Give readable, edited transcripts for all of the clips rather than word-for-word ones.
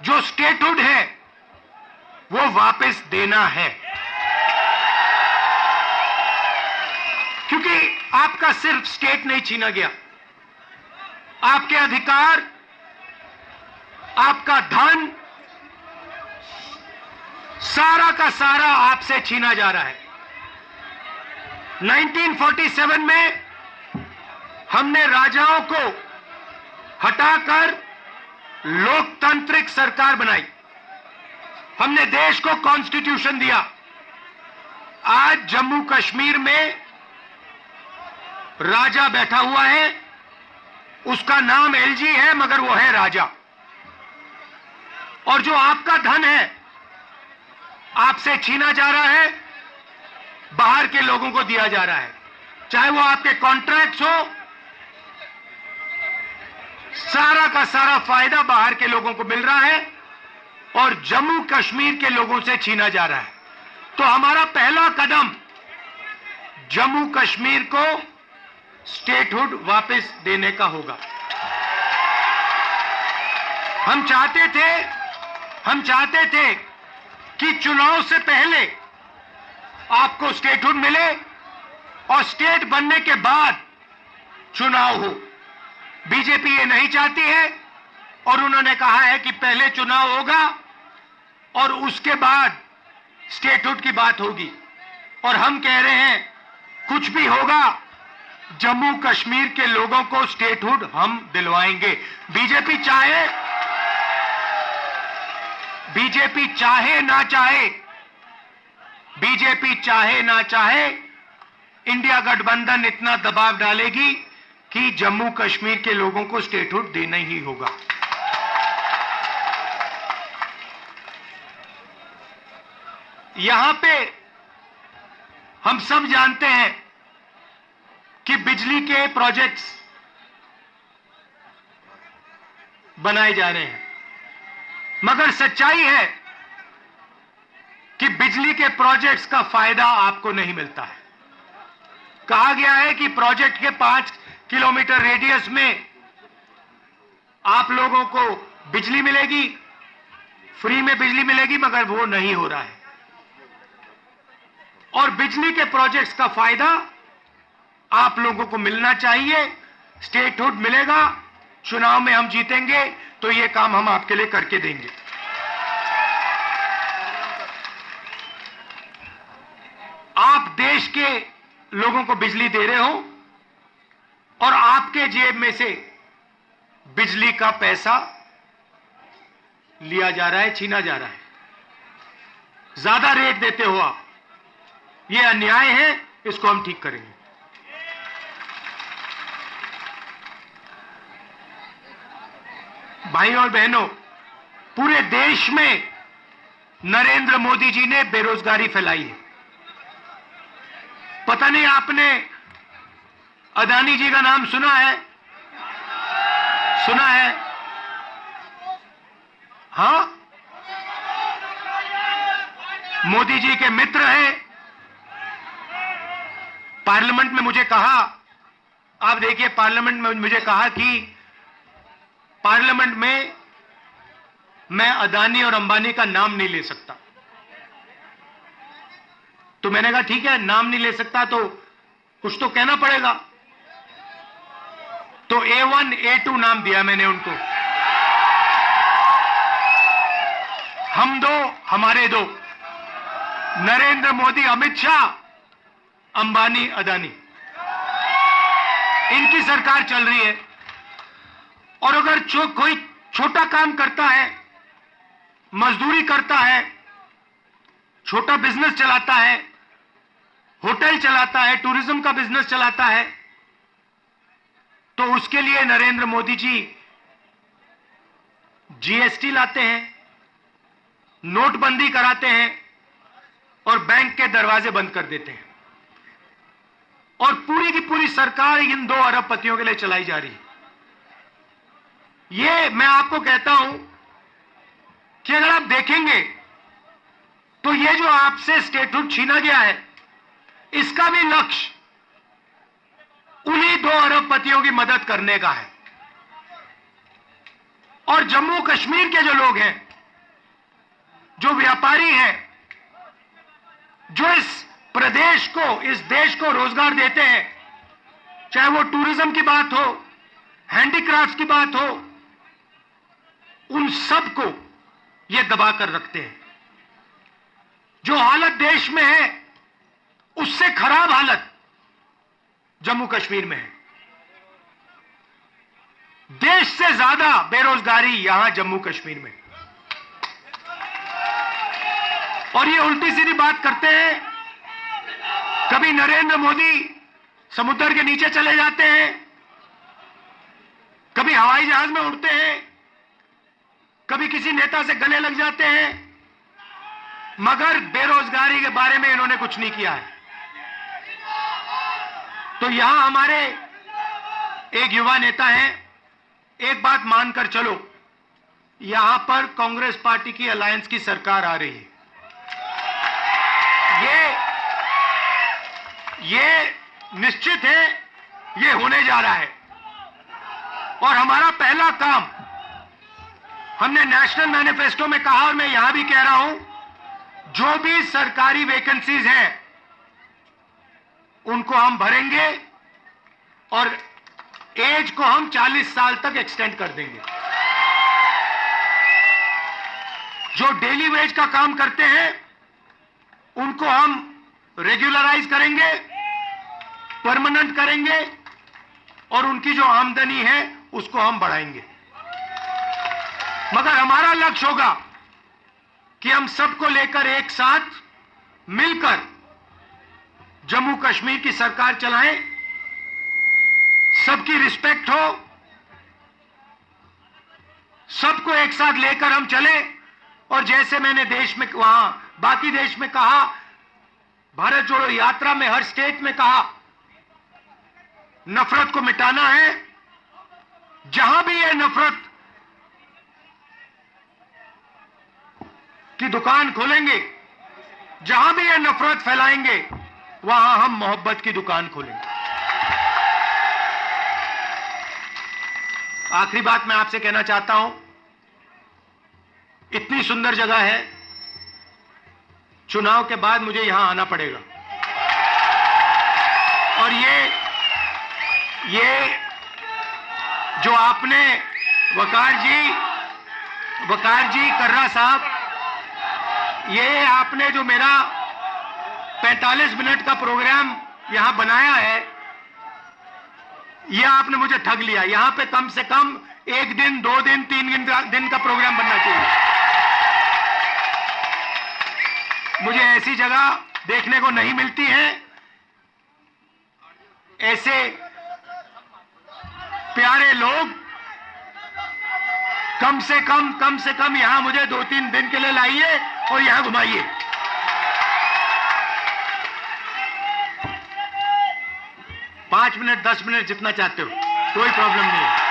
जो स्टेटहुड है वो वापस देना है, क्योंकि आपका सिर्फ स्टेट नहीं छीना गया, आपके अधिकार, आपका धन, सारा का सारा आपसे छीना जा रहा है। 1947 में हमने राजाओं को हटाकर लोकतांत्रिक सरकार बनाई, हमने देश को कॉन्स्टिट्यूशन दिया। आज जम्मू कश्मीर में राजा बैठा हुआ है, उसका नाम एलजी है मगर वो है राजा। और जो आपका धन है आपसे छीना जा रहा है, बाहर के लोगों को दिया जा रहा है, चाहे वो आपके कॉन्ट्रैक्ट्स हो, सारा का सारा फायदा बाहर के लोगों को मिल रहा है और जम्मू कश्मीर के लोगों से छीना जा रहा है। तो हमारा पहला कदम जम्मू कश्मीर को स्टेटहुड वापस देने का होगा। हम चाहते थे कि चुनाव से पहले आपको स्टेटहुड मिले और स्टेट बनने के बाद चुनाव हो। बीजेपी ये नहीं चाहती है और उन्होंने कहा है कि पहले चुनाव होगा और उसके बाद स्टेटहुड की बात होगी। और हम कह रहे हैं कुछ भी होगा, जम्मू कश्मीर के लोगों को स्टेटहुड हम दिलवाएंगे। बीजेपी चाहे ना चाहे, इंडिया गठबंधन इतना दबाव डालेगी कि जम्मू कश्मीर के लोगों को स्टेटहुड देना ही होगा। यहां पे हम सब जानते हैं कि बिजली के प्रोजेक्ट्स बनाए जा रहे हैं, मगर सच्चाई है कि बिजली के प्रोजेक्ट्स का फायदा आपको नहीं मिलता है। कहा गया है कि प्रोजेक्ट के 5 किलोमीटर रेडियस में आप लोगों को बिजली मिलेगी, फ्री में बिजली मिलेगी, मगर वो नहीं हो रहा है। और बिजली के प्रोजेक्ट्स का फायदा आप लोगों को मिलना चाहिए। स्टेटहुड मिलेगा, चुनाव में हम जीतेंगे तो ये काम हम आपके लिए करके देंगे। आप देश के लोगों को बिजली दे रहे हो और आपके जेब में से बिजली का पैसा लिया जा रहा है, छीना जा रहा है, ज्यादा रेट देते हो आप। ये अन्याय है, इसको हम ठीक करेंगे। भाइयों और बहनों, पूरे देश में नरेंद्र मोदी जी ने बेरोजगारी फैलाई है। पता नहीं आपने अदानी जी का नाम सुना है? हाँ, मोदी जी के मित्र हैं। पार्लियामेंट में मुझे कहा, आप देखिए, पार्लियामेंट में मुझे कहा कि पार्लियामेंट में मैं अदानी और अंबानी का नाम नहीं ले सकता। तो मैंने कहा ठीक है, नाम नहीं ले सकता तो कुछ तो कहना पड़ेगा। तो A1 A2 नाम दिया मैंने उनको। हम दो, हमारे दो, नरेंद्र मोदी, अमित शाह, अंबानी, अदानी, इनकी सरकार चल रही है। और अगर कोई छोटा काम करता है, मजदूरी करता है, छोटा बिजनेस चलाता है, होटल चलाता है, टूरिज्म का बिजनेस चलाता है, तो उसके लिए नरेंद्र मोदी जी जीएसटी लाते हैं, नोटबंदी कराते हैं और बैंक के दरवाजे बंद कर देते हैं। और पूरी की पूरी सरकार इन 2 अरबपतियों के लिए चलाई जा रही है। ये मैं आपको कहता हूं कि अगर आप देखेंगे तो ये जो आपसे स्टेटहुड छीना गया है, इसका भी लक्ष्य उन्हीं 2 अरबपतियों की मदद करने का है। और जम्मू कश्मीर के जो लोग हैं, जो व्यापारी हैं, जो इस प्रदेश को, इस देश को रोजगार देते हैं, चाहे वो टूरिज्म की बात हो, हैंडीक्राफ्ट की बात हो, उन सबको ये दबा कर रखते हैं। जो हालत देश में है उससे खराब हालत जम्मू कश्मीर में है। देश से ज्यादा बेरोजगारी यहां जम्मू कश्मीर में। और ये उल्टी सीधी बात करते हैं। कभी नरेंद्र मोदी समुद्र के नीचे चले जाते हैं, कभी हवाई जहाज में उड़ते हैं, कभी किसी नेता से गले लग जाते हैं, मगर बेरोजगारी के बारे में इन्होंने कुछ नहीं किया है। तो यहां हमारे एक युवा नेता हैं, एक बात मानकर चलो, यहां पर कांग्रेस पार्टी की अलायंस की सरकार आ रही है। ये निश्चित है, ये होने जा रहा है। और हमारा पहला काम, हमने नेशनल मैनिफेस्टो में कहा और मैं यहां भी कह रहा हूं, जो भी सरकारी वैकेंसीज हैं उनको हम भरेंगे और एज को हम 40 साल तक एक्सटेंड कर देंगे। जो डेली वेज का काम करते हैं उनको हम रेगुलराइज करेंगे, परमानेंट करेंगे और उनकी जो आमदनी है उसको हम बढ़ाएंगे। मगर हमारा लक्ष्य होगा कि हम सबको लेकर एक साथ मिलकर जम्मू कश्मीर की सरकार चलाएं, सबकी रिस्पेक्ट हो, सबको एक साथ लेकर हम चले। और जैसे मैंने देश में, वहां बाकी देश में कहा, भारत जोड़ो यात्रा में हर स्टेट में कहा, नफरत को मिटाना है। जहां भी ये नफरत की दुकान खोलेंगे, जहां भी ये नफरत फैलाएंगे, वहां हम मोहब्बत की दुकान खोलेंगे। आखिरी बात मैं आपसे कहना चाहता हूं, इतनी सुंदर जगह है, चुनाव के बाद मुझे यहां आना पड़ेगा। और ये जो आपने वकार जी कर्रा साहब, ये आपने जो मेरा 45 मिनट का प्रोग्राम यहां बनाया है, यह आपने मुझे ठग लिया। यहां पे कम से कम 1 दिन, 2 दिन, 3 दिन का प्रोग्राम बनना चाहिए। मुझे ऐसी जगह देखने को नहीं मिलती है, ऐसे प्यारे लोग। कम से कम यहां मुझे 2-3 दिन के लिए लाइए और यहां घुमाइए। पांच मिनट, 10 मिनट, जितना चाहते हो, कोई प्रॉब्लम नहीं है।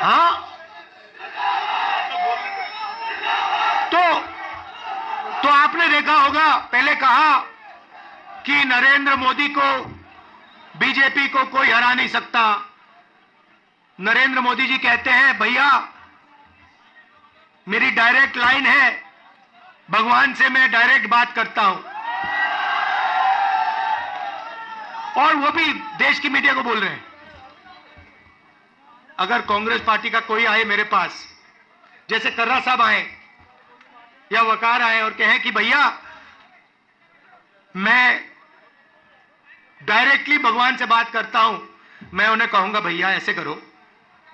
हाँ, तो आपने देखा होगा, पहले कहा कि नरेंद्र मोदी को, बीजेपी को कोई हरा नहीं सकता। नरेंद्र मोदी जी कहते हैं, भैया मेरी डायरेक्ट लाइन है, भगवान से मैं डायरेक्ट बात करता हूं। और वो भी देश की मीडिया को बोल रहे हैं। अगर कांग्रेस पार्टी का कोई आए मेरे पास, जैसे कर्रा साहब आए या वकार आए और कहें कि भैया मैं डायरेक्टली भगवान से बात करता हूं, मैं उन्हें कहूंगा, भैया ऐसे करो,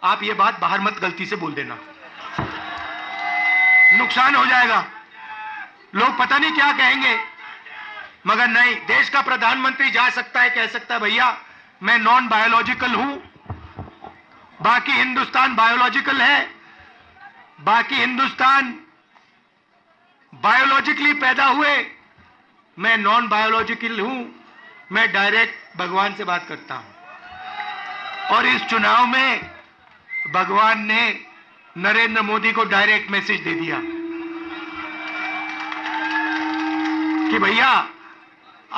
आप ये बात बाहर मत गलती से बोल देना, नुकसान हो जाएगा, लोग पता नहीं क्या कहेंगे। मगर नहीं, देश का प्रधानमंत्री जा सकता है, कह सकता है, भैया मैं नॉन बायोलॉजिकल हूं, बाकी हिंदुस्तान बायोलॉजिकल है, बाकी हिंदुस्तान बायोलॉजिकली पैदा हुए, मैं नॉन बायोलॉजिकल हूं, मैं डायरेक्ट भगवान से बात करता हूं। और इस चुनाव में भगवान ने नरेंद्र मोदी को डायरेक्ट मैसेज दे दिया कि भैया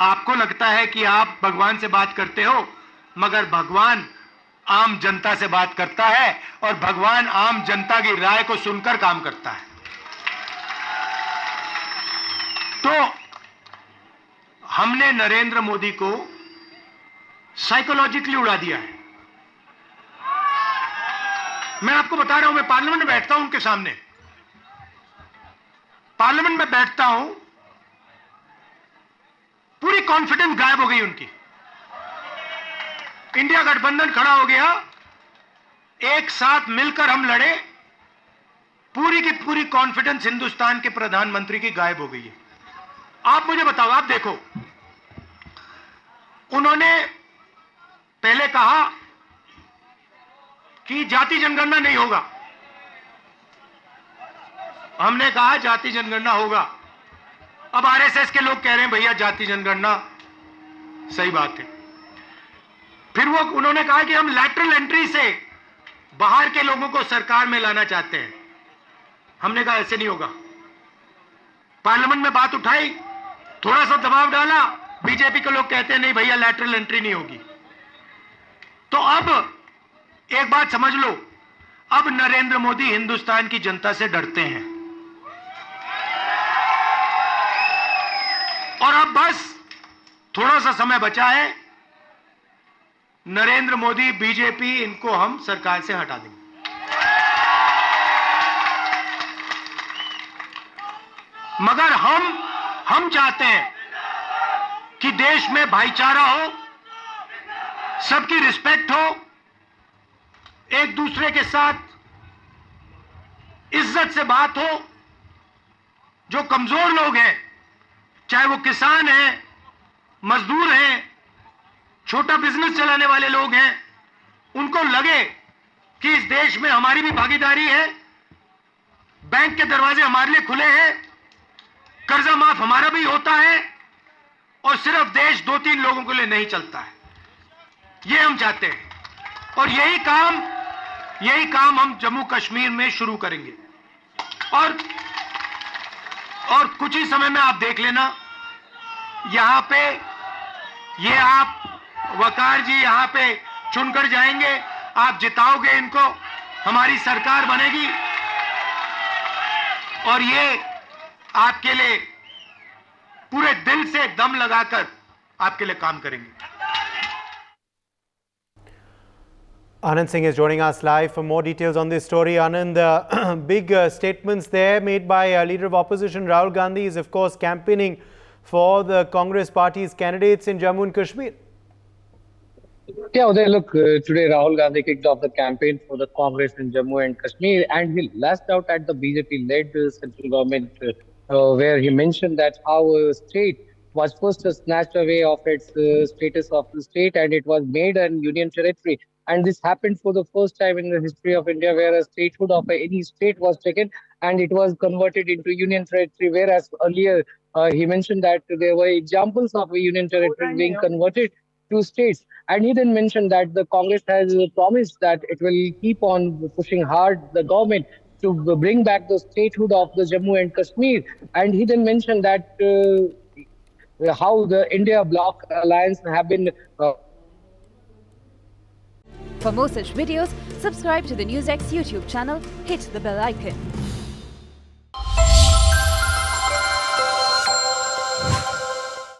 आपको लगता है कि आप भगवान से बात करते हो, मगर भगवान आम जनता से बात करता है और भगवान आम जनता की राय को सुनकर काम करता है। तो हमने नरेंद्र मोदी को साइकोलॉजिकली उड़ा दिया है। मैं आपको बता रहा हूं, मैं पार्लियामेंट में बैठता हूं, उनके सामने पार्लियामेंट में बैठता हूं, पूरी कॉन्फिडेंस गायब हो गई उनकी। इंडिया गठबंधन खड़ा हो गया, एक साथ मिलकर हम लड़े, पूरी की पूरी कॉन्फिडेंस हिंदुस्तान के प्रधानमंत्री की गायब हो गई है। आप मुझे बताओ, आप देखो, उन्होंने पहले कहा कि जाति जनगणना नहीं होगा, हमने कहा जाति जनगणना होगा। अब आरएसएस के लोग कह रहे हैं भैया जाति जनगणना सही बात है। फिर वो उन्होंने कहा कि हम लैटरल एंट्री से बाहर के लोगों को सरकार में लाना चाहते हैं, हमने कहा ऐसे नहीं होगा। पार्लियामेंट में बात उठाई, थोड़ा सा दबाव डाला, बीजेपी के लोग कहते हैं नहीं भैया लैटरल एंट्री नहीं होगी। तो अब एक बात समझ लो, अब नरेंद्र मोदी हिंदुस्तान की जनता से डरते हैं और अब बस थोड़ा सा समय बचा है, नरेंद्र मोदी, बीजेपी, इनको हम सरकार से हटा देंगे। मगर हम चाहते हैं कि देश में भाईचारा हो, सबकी रिस्पेक्ट हो, एक दूसरे के साथ इज्जत से बात हो। जो कमजोर लोग हैं, चाहे वो किसान हैं, मजदूर हैं, छोटा बिजनेस चलाने वाले लोग हैं, उनको लगे कि इस देश में हमारी भी भागीदारी है, बैंक के दरवाजे हमारे लिए खुले हैं, कर्जा माफ हमारा भी होता है और सिर्फ देश 2-3 लोगों के लिए नहीं चलता है। ये हम चाहते हैं और यही काम हम जम्मू कश्मीर में शुरू करेंगे। और कुछ ही समय में आप देख लेना, यहां पे ये आप वकार जी यहां पे चुनकर जाएंगे, आप जिताओगे इनको, हमारी सरकार बनेगी और ये आपके लिए पूरे दिल से दम लगाकर आपके लिए काम करेंगे। Anand Singh is joining us live for more details on this story. Anand, big statements there made by Leader of Opposition Rahul Gandhi is of course campaigning for the Congress Party's candidates in Jammu and Kashmir. Yeah, Uday, look, today Rahul Gandhi kicked off the campaign for the Congress in Jammu and Kashmir, and he lashed out at the BJP-led central government, where he mentioned that how a state was first snatched away of its status of the state, and it was made a union territory. And this happened for the first time in the history of India, where a statehood of any state was taken and it was converted into union territory, whereas earlier he mentioned that there were examples of a union territory being converted to states. And he then mentioned that the Congress has promised that it will keep on pushing hard the government to bring back the statehood of the Jammu and Kashmir. And he then mentioned that how the India Bloc Alliance have been... For more such videos, subscribe to the NewsX YouTube channel, hit the bell icon.